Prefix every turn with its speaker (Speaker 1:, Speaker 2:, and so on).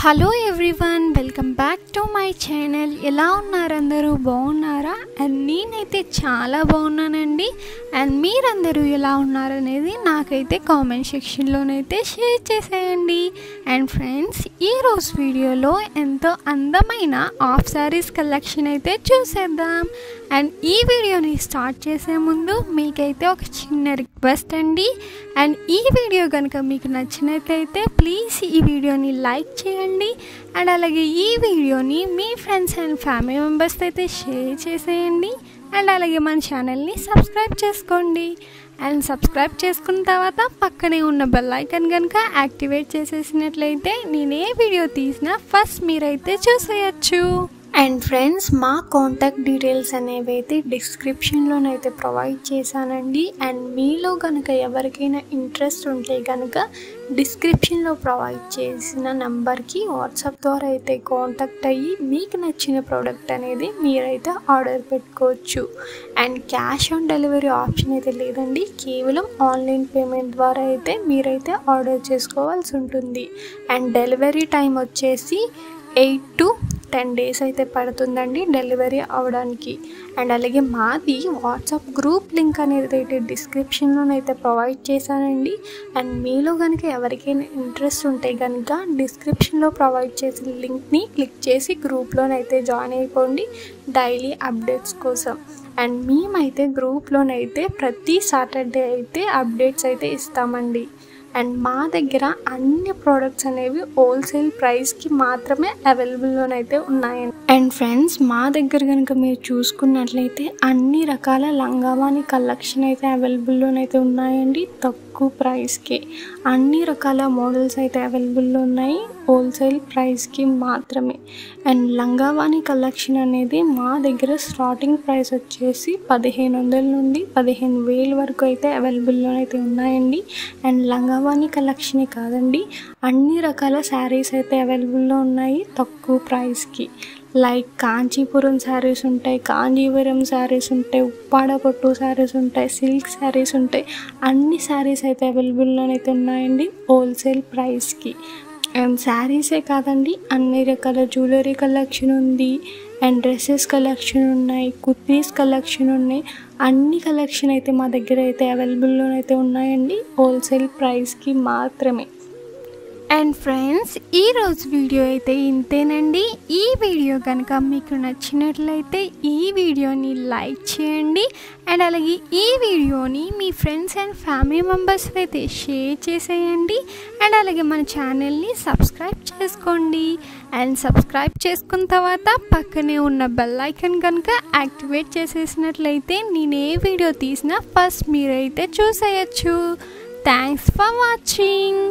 Speaker 1: Hello everyone, welcome back to my channel. ఎలా ఉన్నారు అందరూ? బాగున్నారా? అండ్ నేనైతే చాలా బాగున్నానండి. అండ్ మీరందరూ ఎలా ఉన్నారనేది నాకైతే కామెంట్ సెక్షన్లోనైతే షేర్ చేసేయండి. అండ్ ఫ్రెండ్స్, ఈరోజు వీడియోలో ఎంతో అందమైన ఆఫ్ శారీస్ కలెక్షన్ అయితే చూసేద్దాం. అండ్ ఈ వీడియోని స్టార్ట్ చేసే ముందు మీకైతే ఒక చిన్న రిక్వెస్ట్ అండి. అండ్ ఈ వీడియో కనుక మీకు నచ్చినట్లయితే ప్లీజ్ ఈ వీడియోని లైక్ చేయండి. అండ్ అలాగే ఈ వీడియోని మీ ఫ్రెండ్స్ అండ్ ఫ్యామిలీ మెంబర్స్ అయితే షేర్ చేసేయండి. అండ్ అలాగే మన ఛానల్ని సబ్స్క్రైబ్ చేసుకోండి. అండ్ సబ్స్క్రైబ్ చేసుకున్న తర్వాత పక్కనే ఉన్న బెల్ ఐకాన్ కనుక యాక్టివేట్ చేసేసినట్లయితే నేను ఏ వీడియో తీసినా ఫస్ట్ మీరైతే చూసేయచ్చు. అండ్ ఫ్రెండ్స్, మా కాంటాక్ట్ డీటెయిల్స్ అనేవి అయితే డిస్క్రిప్షన్లోనైతే ప్రొవైడ్ చేశానండి. అండ్ మీలో కనుక ఎవరికైనా ఇంట్రెస్ట్ ఉంటే కనుక డిస్క్రిప్షన్లో ప్రొవైడ్ చేసిన నెంబర్కి వాట్సాప్ ద్వారా అయితే కాంటాక్ట్ అయ్యి మీకు నచ్చిన ప్రోడక్ట్ అనేది మీరైతే ఆర్డర్ పెట్టుకోవచ్చు. And cash on delivery option అయితే లేదండి, కేవలం ఆన్లైన్ పేమెంట్ ద్వారా అయితే మీరైతే ఆర్డర్ చేసుకోవాల్సి ఉంటుంది. అండ్ డెలివరీ టైం వచ్చేసి 8 to 10 days అయితే పడుతుందండి డెలివరీ అవ్వడానికి. అండ్ అలాగే మాది వాట్సాప్ గ్రూప్ లింక్ అనేది అయితే డిస్క్రిప్షన్లోనైతే ప్రొవైడ్ చేశానండి. అండ్ మీలో కనుక ఎవరికైనా ఇంట్రెస్ట్ ఉంటే కనుక డిస్క్రిప్షన్లో ప్రొవైడ్ చేసిన లింక్ని క్లిక్ చేసి గ్రూప్లోనైతే జాయిన్ అయిపోండి డైలీ అప్డేట్స్ కోసం. అండ్ మేమైతే గ్రూప్లోనైతే ప్రతి సాటర్డే అయితే అప్డేట్స్ అయితే ఇస్తామండి. అండ్ మా దగ్గర అన్ని ప్రోడక్ట్స్ అనేవి హోల్సేల్ ప్రైస్కి మాత్రమే అవైలబుల్లోనైతే ఉన్నాయండి. అండ్ ఫ్రెండ్స్, మా దగ్గర కనుక మీరు చూసుకున్నట్లయితే అన్ని రకాల లంగావాణి కలెక్షన్ అయితే అవైలబుల్లోనైతే ఉన్నాయండి. తక్కువ ప్రైస్కి అన్ని రకాల మోడల్స్ అయితే అవైలబుల్లో ఉన్నాయి, హోల్సేల్ ప్రైస్కి మాత్రమే. అండ్ లంగావాణి కలెక్షన్ అనేది మా దగ్గర స్టార్టింగ్ ప్రైస్ వచ్చేసి 1500 నుండి 15,000 వరకు అయితే అవైలబుల్లోనైతే ఉన్నాయండి. అండ్ లంగావాణి కలెక్షనే కాదండి, అన్ని రకాల శారీస్ అయితే అవైలబుల్లో ఉన్నాయి తక్కువ ప్రైస్కి. లైక్ కాంచీపురం శారీస్ ఉంటాయి, కాంజీవరం శారీస్ ఉంటాయి, ఉప్పాడ పట్టు శారీస్ ఉంటాయి, సిల్క్ శారీస్ ఉంటాయి. అన్ని శారీస్ అయితే అవైలబుల్లోనైతే ఉన్నాయండి హోల్సేల్ ప్రైస్కి. అండ్ శారీసే కాదండి, అన్ని రకాల జ్యువెలరీ కలెక్షన్ ఉంది. అండ్ డ్రెస్సెస్ కలెక్షన్ ఉన్నాయి, కుర్తీస్ కలెక్షన్ ఉన్నాయి. అన్ని కలెక్షన్ అయితే మా దగ్గర అయితే అవైలబుల్లోనైతే ఉన్నాయండి హోల్సేల్ ప్రైస్కి మాత్రమే. అండ్ ఫ్రెండ్స్, ఈరోజు వీడియో అయితే ఇంతేనండి. ఈ వీడియో కనుక మీకు నచ్చినట్లయితే ఈ వీడియోని లైక్ చేయండి. అండ్ అలాగే ఈ వీడియోని మీ ఫ్రెండ్స్ అండ్ ఫ్యామిలీ మెంబర్స్ అయితే షేర్ చేసేయండి. అండ్ అలాగే మన ఛానల్ని సబ్స్క్రైబ్ చేసుకోండి. అండ్ సబ్స్క్రైబ్ చేసుకున్న తర్వాత పక్కనే ఉన్న బెల్ ఐకాన్ కనుక యాక్టివేట్ చేసేసినట్లయితే నేను ఏ వీడియో తీసినా ఫస్ట్ మీరైతే చూసేయచ్చు. Thanks for watching.